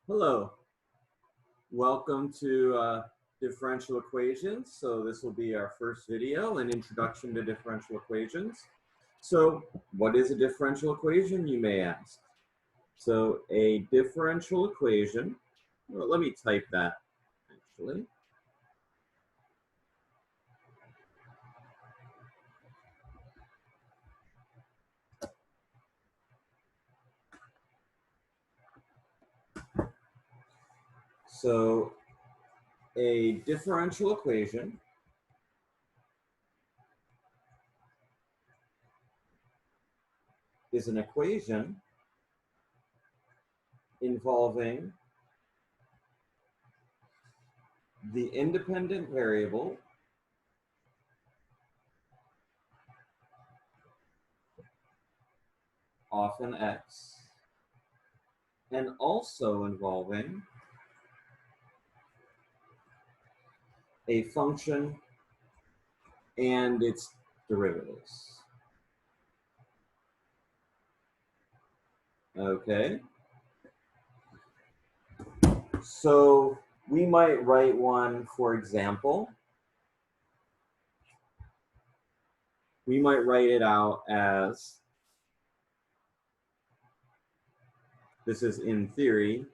Hello, welcome to differential equations. So this will be our first video, an introduction to differential equations. So what is a differential equation, you may ask? So a differential equation, well, let me type that actually. So a differential equation is an equation involving the independent variable often x, and also involving a function and its derivatives. Okay. So we might write one, for example. We might write it out as, this is in theory,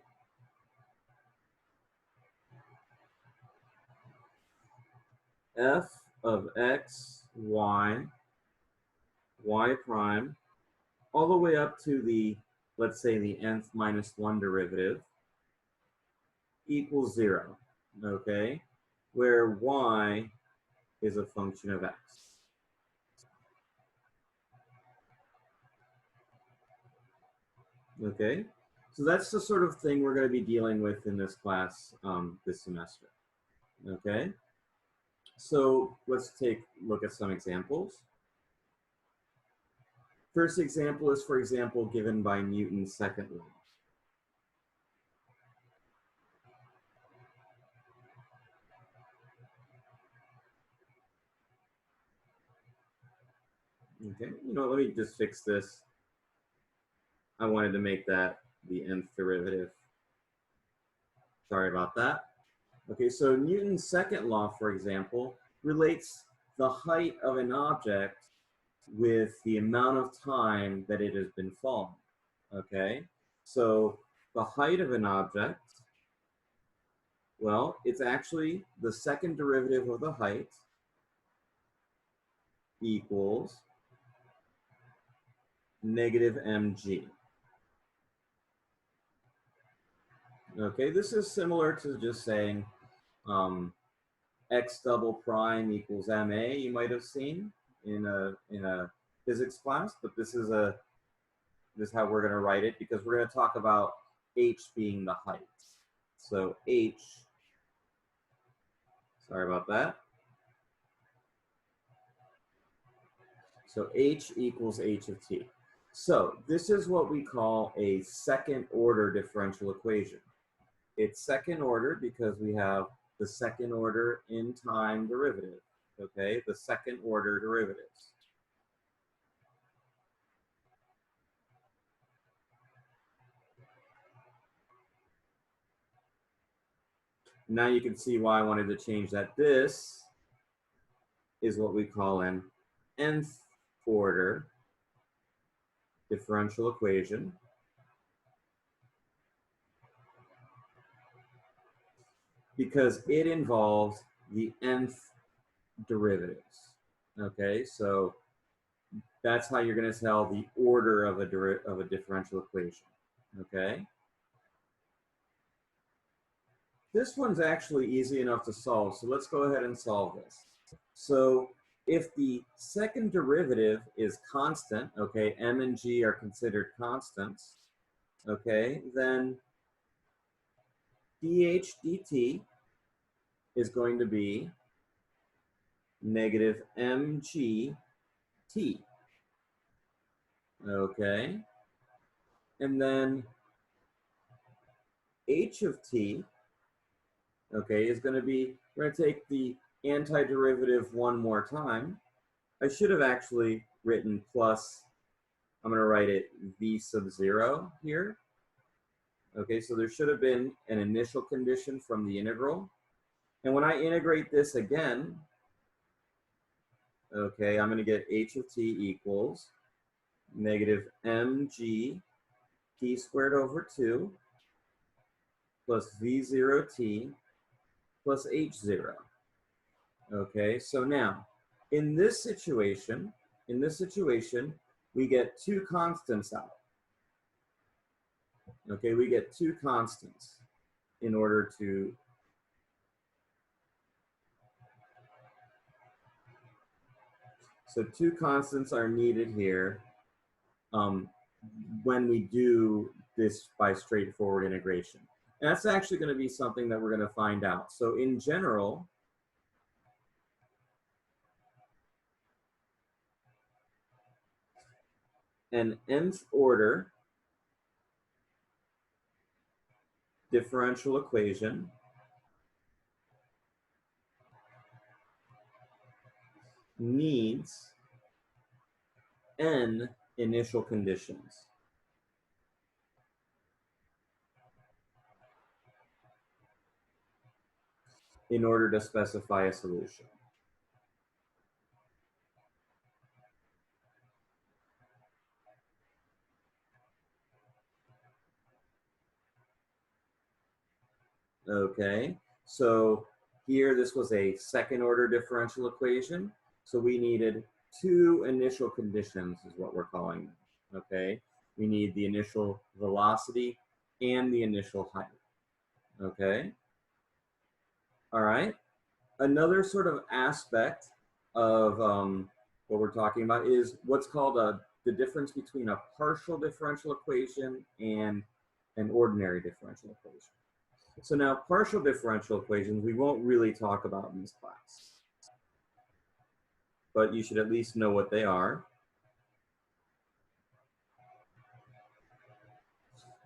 f of x, y, y prime, all the way up to the, let's say, the nth minus 1 derivative equals 0, okay? Where y is a function of x. Okay, so that's the sort of thing we're going to be dealing with in this class this semester. Okay, so let's take a look at some examples. First example is, for example, given by Newton's second law. Okay, let me just fix this. I wanted to make that the nth derivative. Sorry about that. Okay, so Newton's second law, for example, relates the height of an object with the amount of time that it has been falling. Okay, so the height of an object, well, it's actually the second derivative of the height equals negative mg. Okay, this is similar to just saying x double prime equals ma. You might have seen in a physics class, but this is how we're going to write it, because we're going to talk about h being the height. So h, sorry about that. So h equals h of t. So this is what we call a second order differential equation. It's second order because we have the second order in time derivative, okay? The second order derivatives. Now you can see why I wanted to change that. This is what we call an nth order differential equation. Because it involves the nth derivatives. Okay, so that's how you're going to tell the order of a differential equation. Okay. This one's actually easy enough to solve, so let's go ahead and solve this. So if the second derivative is constant, okay, m and g are considered constants, okay, then dh dt is going to be negative mg t. Okay, and then h of t, okay, is going to be, we're going to take the antiderivative one more time. I should have actually written plus, I'm going to write it v sub 0 here. Okay, so there should have been an initial condition from the integral. And when I integrate this again, okay, I'm going to get h of t equals negative mg t squared over 2 plus v0t plus h0. Okay, so now in this situation, we get two constants out. Okay, we get two constants in order to, so two constants are needed here when we do this by straightforward integration. And that's actually going to be something that we're going to find out. So in general, an nth order differential equation needs n initial conditions in order to specify a solution. Okay, so here this was a second order differential equation. So we needed two initial conditions is what we're calling them. Okay, we need the initial velocity and the initial height. Okay, all right. Another sort of aspect of what we're talking about is what's called the difference between a partial differential equation and an ordinary differential equation. So now partial differential equations we won't really talk about in this class, but you should at least know what they are.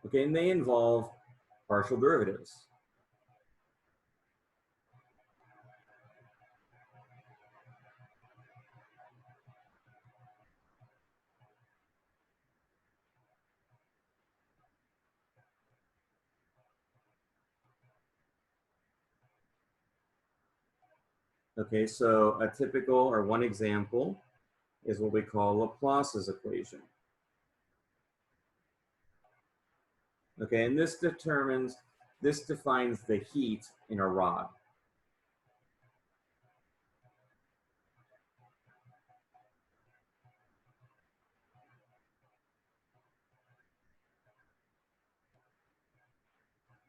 Okay, and they involve partial derivatives. Okay, so a typical or one example is what we call Laplace's equation. Okay, and this defines the heat in a rod.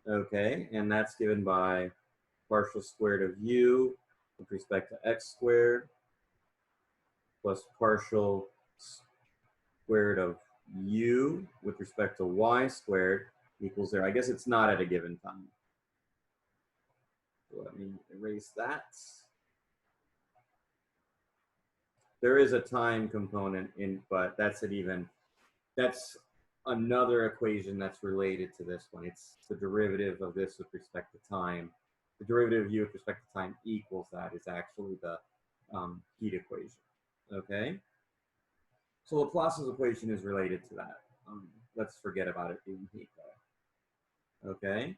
Okay, and that's given by partial squared of u with respect to x squared plus partial squared of u with respect to y squared equals 0. I guess it's not at a given time. So let me erase that. There is a time component in, but that's another equation that's related to this one. It's the derivative of this with respect to time. The derivative of u with respect to time equals that is actually the heat equation. Okay? So Laplace's equation is related to that. Let's forget about it being heat though. Okay?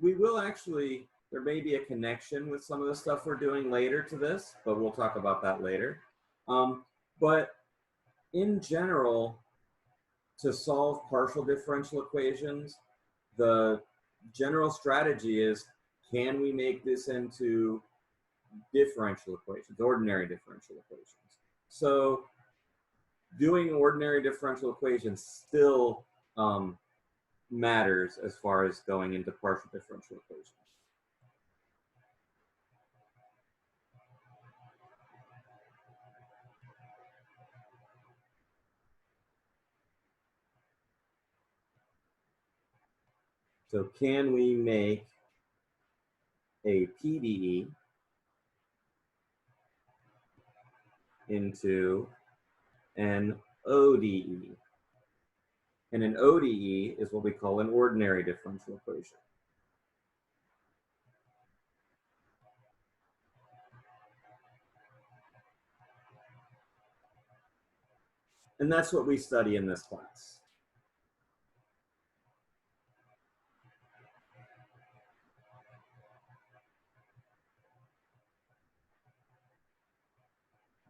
We will actually, there may be a connection with some of the stuff we're doing later to this, but we'll talk about that later. But in general, to solve partial differential equations, the general strategy is, can we make this into differential equations, ordinary differential equations? So doing ordinary differential equations still matters as far as going into partial differential equations. So can we make a PDE into an ODE? And an ODE is what we call an ordinary differential equation. And that's what we study in this class.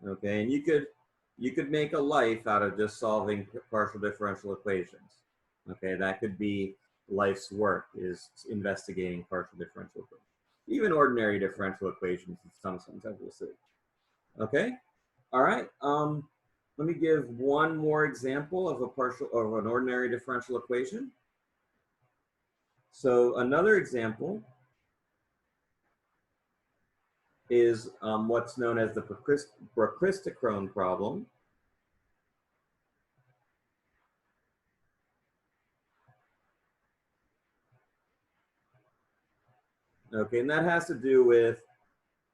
Okay, and you could make a life out of just solving partial differential equations. Okay, that could be life's work, is investigating partial differential equations. Even ordinary differential equations in some sense, as we'll see. Okay, all right. Let me give one more example of an ordinary differential equation. So another example is what's known as the Christocrone problem. Okay, and that has to do with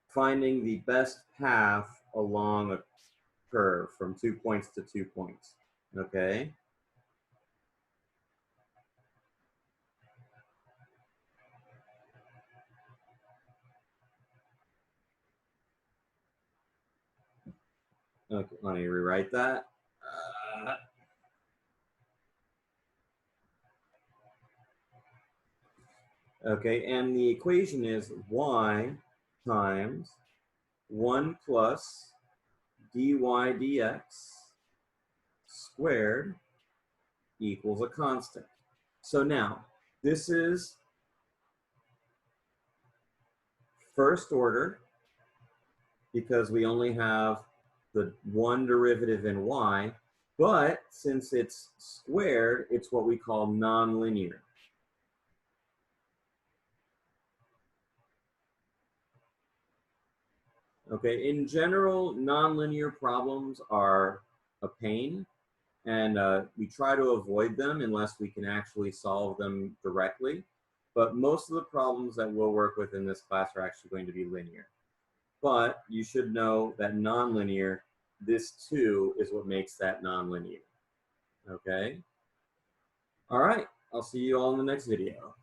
finding the best path along a curve from 2 points to 2 points. Okay. Okay, let me rewrite that. Okay, and the equation is y times 1 plus dy dx squared equals a constant. So now, this is first order because we only have the one derivative in y, but since it's squared, it's what we call nonlinear. Okay, in general, nonlinear problems are a pain, and we try to avoid them unless we can actually solve them directly. But most of the problems that we'll work with in this class are actually going to be linear. But you should know that nonlinear, this too is what makes that nonlinear. Okay? All right, I'll see you all in the next video.